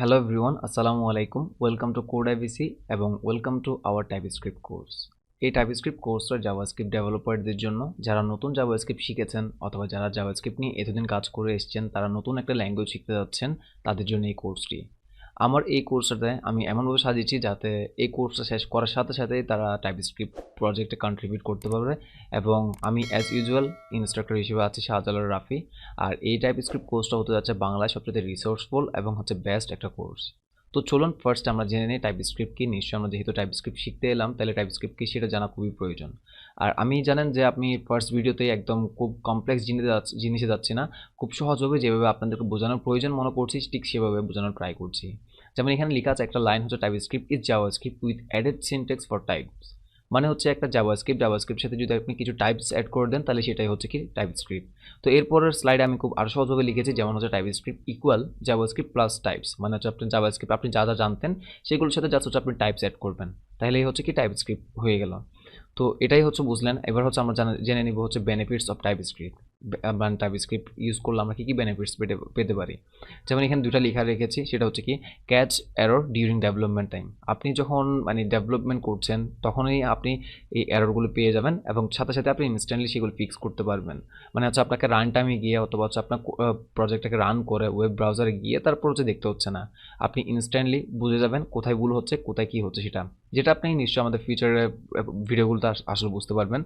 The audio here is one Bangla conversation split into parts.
Hello everyone, Assalamu alaikum. Welcome to Code IBC এবং welcome to our TypeScript course. এই টাইপস্ক্রিপ্ট কোর্সটা জাভাস্ক্রিপ্ট ডেভেলপারদের জন্য, যারা নতুন জাভাস্ক্রিপ্ট শিখেছেন অথবা যারা জাভাস্ক্রিপ্ট নিয়ে এতদিন কাজ করে এসেছেন, তারা নতুন একটা ল্যাঙ্গুয়েজ শিখতে যাচ্ছেন, তাদের জন্য এই কোর্সটি। আমার এই কোর্সটাতে আমি এমনভাবে সাজিয়েছি যাতে এই কোর্সটা শেষ করার সাথে সাথেই তারা টাইপস্ক্রিপ্ট প্রজেক্টে কন্ট্রিবিউট করতে পারবে। এবং আমি অ্যাজ ইউজুয়াল ইনস্ট্রাক্টর হিসেবে আছি শাহজালাল রাফি। আর এই টাইপস্ক্রিপ্ট কোর্সটা হতে যাচ্ছে বাংলায় সবচেয়ে রিসোর্সফুল এবং হচ্ছে বেস্ট একটা কোর্স। তো চলুন ফার্স্ট আমরা জেনে নিই টাইপস্ক্রিপ্ট কি। নিশ্চয়ই আমরা যেহেতু টাইপস্ক্রিপ্ট শিখতে এলাম, তাহলে টাইপস্ক্রিপ্ট কি সেটা জানা খুবই প্রয়োজন। আর আমি জানেন যে আপনি ফার্স্ট ভিডিওতেই একদম খুব কমপ্লেক্স জিনিসে যাচ্ছি না, খুব সহজভাবে যেভাবে আপনাদেরকে বোঝানোর প্রয়োজন মনে করছি ঠিক সেভাবে বোঝানোর ট্রাই করছি। যেমন এখানে লেখা আছে একটা লাইন হচ্ছে TypeScript is JavaScript with added syntax for types. মানে হচ্ছে একটা জাভাস্ক্রিপ্টের সাথে যদি আপনি কিছু টাইপস অ্যাড করে দেন তাহলে সেটাই হচ্ছে কি টাইপস্ক্রিপ্ট। তো এরপরের স্লাইডে আমি খুব আরও সহজভাবে লিখেছি, যেমন হচ্ছে TypeScript equal JavaScript plus types. মানে হচ্ছে আপনি জাভাস্ক্রিপ্ট আপনি যা যা জানতেন সেগুলোর সাথে জাস্ট হচ্ছে আপনি টাইপস অ্যাড করবেন, তাহলেই হচ্ছে কি টাইপস্ক্রিপ্ট হয়ে গেল। তো এটাই হচ্ছে বুঝলেন। এবার হচ্ছে আমরা জেনে নিব হচ্ছে বেনিফিটস অফ টাইপস্ক্রিপ্ট। মানে টাইপস্ক্রিপ্ট ইউজ করলে আমরা কী কী বেনিফিটস পেতে পারি। যেমন এখানে দুটা লেখা রেখেছি, সেটা হচ্ছে কি catch error during development time. আপনি যখন মানে ডেভেলপমেন্ট করছেন তখনই আপনি এই এররগুলো পেয়ে যাবেন এবং সাথে সাথে আপনি ইনস্ট্যান্টলি সেগুলো ফিক্স করতে পারবেন। মানে হচ্ছে আপনাকে রান টাইমে গিয়ে অথবা হচ্ছে আপনার প্রজেক্টটাকে রান করে ওয়েব ব্রাউজারে গিয়ে তারপর হচ্ছে দেখতে হচ্ছে না, আপনি ইনস্ট্যান্টলি বুঝে যাবেন কোথায় ভুল হচ্ছে কোথায় কী হচ্ছে সেটা, যেটা আপনি নিশ্চয়ই আমাদের ফিউচারে ভিডিওগুলোতে আসলে বুঝতে পারবেন।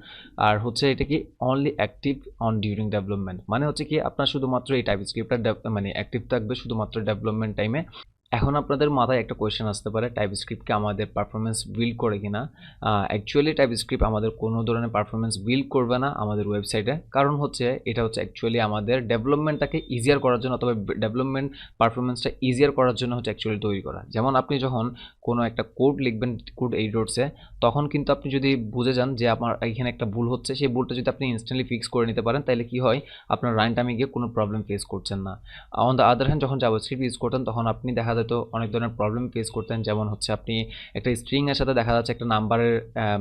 আর হচ্ছে এটা কি only active on during development, মানে হচ্ছে কি আপনার শুধুমাত্র এই টাইপস্ক্রিপ্টটা মানে অ্যাক্টিভ থাকবে শুধুমাত্র ডেভেলপমেন্ট টাইমে। এখন আপনাদের মাথায় একটা কোয়েশ্চেন আসতে পারে, টাইপস্ক্রিপ্ট কি আমাদের পারফরমেন্স বিল্ড করে কিনা। অ্যাকচুয়ালি টাইপস্ক্রিপ্ট আমাদের কোনো ধরনের পারফরমেন্স বিল্ড করবে না আমাদের ওয়েবসাইটে, কারণ হচ্ছে এটা হচ্ছে অ্যাকচুয়ালি আমাদের ডেভেলপমেন্টটাকে ইজিয়ার করার জন্য অথবা ডেভেলপমেন্ট পারফরমেন্সটা ইজিয়ার করার জন্য হচ্ছে অ্যাকচুয়ালি তৈরি করা। যেমন আপনি যখন কোনো একটা কোড লিখবেন কোড এডিটরসে, তখন কিন্তু আপনি যদি বুঝে যান যে আমার এখানে একটা ভুল হচ্ছে, সেই ভুলটা যদি আপনি ইনস্ট্যান্টলি ফিক্স করে নিতে পারেন, তাহলে কি হয় আপনার রান টাইমে গিয়ে কোনো প্রবলেম ফেস করছেন না। অন দ্য আদার হ্যান্ড যখন জাভাস্ক্রিপ্ট ইউজ করতেন তখন আপনি দেখা যেত অনেক ধরনের প্রবলেম ফেস করতেন। যেমন হচ্ছে আপনি একটা স্ট্রিংয়ের সাথে দেখা যাচ্ছে একটা নাম্বারের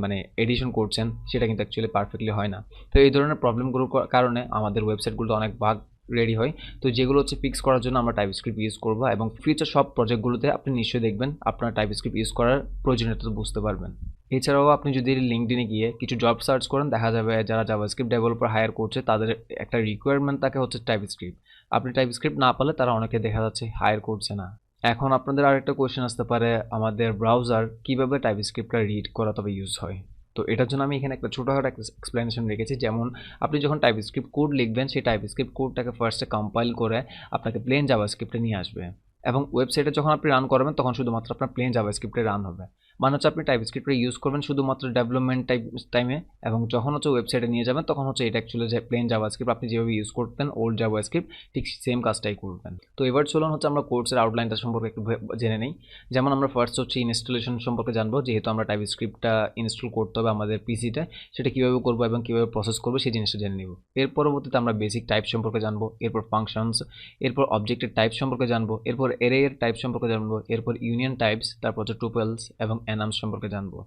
মানে এডিশন করছেন, সেটা কিন্তু অ্যাকচুয়ালি পারফেক্টলি হয় না। তো এই ধরনের প্রবলেমগুলোর কারণে আমাদের ওয়েবসাইটগুলোতে অনেক বাগ রেডি হয়। তো যেগুলো হচ্ছে ফিক্স করার জন্য আমরা টাইপস্ক্রিপ্ট ইউজ করবো এবং ফিউচার সব প্রজেক্টগুলোতে আপনি নিশ্চয়ই দেখবেন আপনার টাইপস্ক্রিপ্ট ইউজ করার প্রয়োজনীয়তা বুঝতে পারবেন। এছাড়াও আপনি যদি লিঙ্কডইনে গিয়ে কিছু জব সার্চ করেন, দেখা যাবে যারা জাভাস্ক্রিপ্ট ডেভেলপার হায়ার করছে তাদের একটা রিকোয়ারমেন্ট থাকে হচ্ছে টাইপস্ক্রিপ্ট। আপনি টাইপস্ক্রিপ্ট না পারলে তারা অনেকে দেখা যাচ্ছে হায়ার করছে না। এখন আপনাদের আরেকটা কোয়েশ্চেন আসতে পারে, আমাদের ব্রাউজার কিভাবে টাইপস্ক্রিপ্টটা রিড করা তবে ইউজ হয়। তো এটার জন্য আমি এখানে একটা ছোটোখাটো এক্সপ্লেনেশন রেখেছি। যেমন আপনি যখন টাইপস্ক্রিপ্ট কোড লিখবেন, সেই টাইপস্ক্রিপ্ট কোডটাকে ফার্স্টে কম্পাইল করে আপনাকে প্লেন জাভাস্ক্রিপ্টে নিয়ে আসবে এবং ওয়েবসাইটে যখন আপনি রান করবেন তখন শুধুমাত্র আপনার প্লেন জাভাস্ক্রিপ্টে রান হবে। মানে হচ্ছে আপনি টাইপস্ক্রিপ্টটা ইউজ করবেন শুধুমাত্র ডেভেলপমেন্ট টাইমে, এবং যখন হচ্ছে ওয়েবসাইটে নিয়ে যাবেন তখন হচ্ছে এটা অ্যাকচুয়ালি যে প্লেন জাভাস্ক্রিপ্ট আপনি যেভাবে ইউজ করতেন ওল্ড জাভাস্ক্রিপ্ট, ঠিক সেম কাজটাই করবেন। তো এবার চলুন হচ্ছে আমরা কোর্সের আউটলাইনটা সম্পর্কে একটু জেনে নিই। যেমন আমরা ফার্স্ট হচ্ছে ইনস্টলেশন সম্পর্কে জানবো, যেহেতু আমরা টাইপস্ক্রিপ্টটা ইনস্টল করতে হবে আমাদের পিসিতে, সেটা কীভাবে করবো এবং কীভাবে প্রসেস করবো সেই জিনিসটা জেনে নিব। এর পরবর্তীতে আমরা বেসিক টাইপ সম্পর্কে জানবো, এরপর ফাংশনস, এরপর অবজেক্টের টাইপ সম্পর্কে জানবো, এরপর এরে এর টাইপ সম্পর্কে জানবো, এরপর ইউনিয়ন টাইপস, তারপর হচ্ছে টুপেলস এবং এনামস সম্পর্কে জানবো।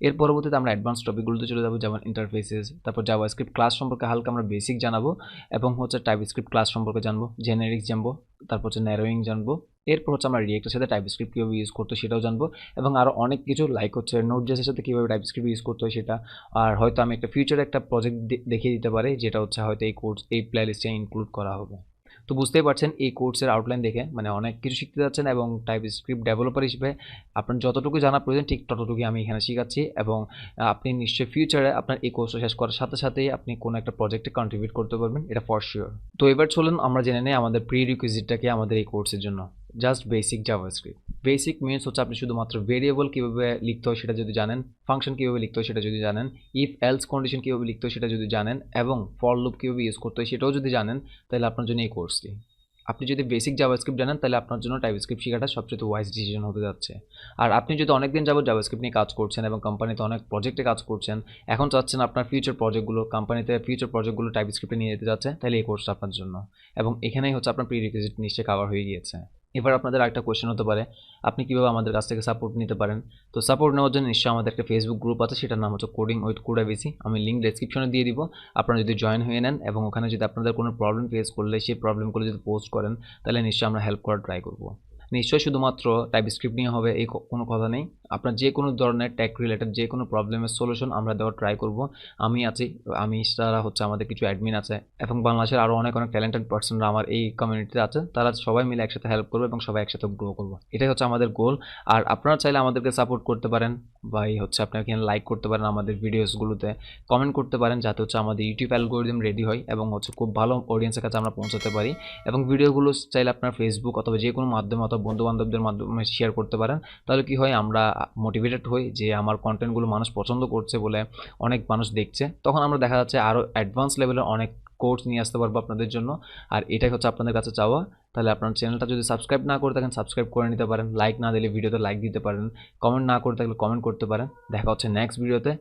এর পরবর্তীতে আমরা অ্যাডভান্স টপিকগুলোতে চলে যাবো, যেমন ইন্টারফেসেস, তারপর জাভাস্ক্রিপ্ট ক্লাস সম্পর্কে হালকা আমরা বেসিক জানাবো এবং হচ্ছে টাইপস্ক্রিপ্ট ক্লাস সম্পর্কে জানবো, জেনারিক্স জানবো, তারপর হচ্ছে ন্যারোয়িং জানবো। এরপর হচ্ছে আমরা রিয়েক্টের সাথে টাইপস্ক্রিপ্ট কীভাবে ইউজ করতে সেটাও জানবো এবং আরও অনেক কিছু লাইক হচ্ছে নোটজেসের সাথে কীভাবে টাইপস্ক্রিপ্ট ইউজ করতে হয় সেটা। আর হয়তো আমি একটা ফিউচারে একটা প্রজেক্ট দেখিয়ে দিতে পারি, যেটা হচ্ছে হয়তো এই কোর্স এই প্লেলিস্টে ইনক্লুড করা হবে। তো বুঝতেই পারছেন এই কোর্সের আউটলাইন দেখে মানে অনেক কিছু শিখতে যাচ্ছেন এবং টাইপস্ক্রিপ্ট ডেভেলপার হিসেবে আপনার যতটুকু জানা প্রয়োজন ঠিক ততটুকুই আমি এখানে শেখাচ্ছি। এবং আপনি নিশ্চয়ই ফিউচারে আপনার এই কোর্সটা শেষ করার সাথে সাথেই আপনি কোনো একটা প্রজেক্টে কন্ট্রিবিউট করতে পারবেন, এটা ফর শিওর। তো এবার চলুন আমরা জেনে নেই আমাদের প্রি রিকুইজিটটাকে আমাদের এই কোর্সের জন্য। Just basic JavaScript. Basic means হচ্ছে আপনি শুধুমাত্র ভেরিয়েবল কীভাবে লিখতে হয় সেটা যদি জানেন, ফাংশন কীভাবে লিখতে হয় সেটা যদি জানেন, ইফ এলস কন্ডিশন কীভাবে লিখতে হয় সেটা যদি জানেন এবং ফর লুপ কীভাবে ইউজ করতে হয় সেটাও যদি জানেন, তাহলে আপনার জন্য এই কোর্সটি। আপনি যদি বেসিক জাভাস্ক্রিপ্ট জানেন তাহলে আপনার জন্য টাইপস্ক্রিপ্ট শেখাটা সবচেয়ে ওয়াইজ ডিসিশন হতে যাচ্ছে। আর আপনি যদি অনেকদিন যাবত জাভাস্ক্রিপ্ট নিয়ে কাজ করছেন এবং কোম্পানিতে অনেক প্রজেক্টে কাজ করছেন, এখন চাচ্ছেন আপনার ফিউচার প্রজেক্টগুলো টাইপস্ক্রিপ্টে নিয়ে যেতে যাচ্ছে, তাহলে এই কোর্সটা আপনার জন্য। এবং এখানেই হচ্ছে আপনার প্রি রিকুইজিট নিশ্চয়ই কভার হয়ে গিয়েছে। এবার আপনাদের আরেকটা কোয়েশ্চেন হতে পারে, আপনি কীভাবে আমাদের কাছ থেকে সাপোর্ট নিতে পারেন। তো সাপোর্ট নেওয়ার জন্য নিশ্চয়ই আমাদের একটা ফেসবুক গ্রুপ আছে, সেটার নাম হচ্ছে কোডিং উইথ কোড আইবিসি। আমি লিঙ্ক ডেসক্রিপশনে দিয়ে দিব, আপনারা যদি জয়েন হয়ে নেন এবং ওখানে যদি আপনাদের কোনো প্রবলেম ফেস করলে সেই প্রবলেমগুলো যদি পোস্ট করেন তাহলে নিশ্চয়ই আমরা হেল্প করার ট্রাই করবো। নিশ্চয়ই শুধুমাত্র টাইপস্ক্রিপ্ট নিয়ে হবে এই কোনো কথা নেই। আপনার যে কোনো ধরনের টেক রিলেটেড যে কোনো প্রবলেমের সলিউশন আমরা দেওয়ার ট্রাই করব। আমি আছি, আমি ছাড়া হচ্ছে আমাদের কিছু অ্যাডমিন আছে এবং বাংলাদেশের আরও অনেক ট্যালেন্টেড পার্সনরা আমার এই কমিউনিটিতে আছে। তারা সবাই মিলে একসাথে হেল্প করবে এবং সবাই একসাথে গ্রো করবো, এটাই হচ্ছে আমাদের গোল। আর আপনারা চাইলে আমাদেরকে সাপোর্ট করতে পারেন বা হচ্ছে আপনারা এখানে লাইক করতে পারেন, আমাদের ভিডিওসগুলোতে কমেন্ট করতে পারেন, যাতে হচ্ছে আমাদের ইউটিউব অ্যালগোরিদম রেডি হয় এবং হচ্ছে খুব ভালো অডিয়েন্সের কাছে আমরা পৌঁছাতে পারি। এবং ভিডিওগুলো চাইলে আপনার ফেসবুক অথবা যে কোনো মাধ্যমে অথবা বন্ধুবান্ধবদের মাধ্যমে শেয়ার করতে পারেন। তাহলে কি হয়, আমরা মোটিভেটেড হই যে আমার কন্টেন্টগুলো মানুষ পছন্দ করছে বলে অনেক মানুষ দেখছে, তখন আমরা দেখা যাচ্ছে আরও অ্যাডভান্স লেভেলের অনেক কোর্স নিয়ে আসতে পারবো আপনাদের জন্য। আর এটাই হচ্ছে আপনাদের কাছে চাওয়া। তাহলে আপনার চ্যানেলটা যদি সাবস্ক্রাইব না করে থাকেন সাবস্ক্রাইব করে নিতে পারেন, লাইক না দিলে ভিডিওতে লাইক দিতে পারেন, কমেন্ট না করে থাকলে কমেন্ট করতে পারেন। দেখা হচ্ছে নেক্সট ভিডিওতে।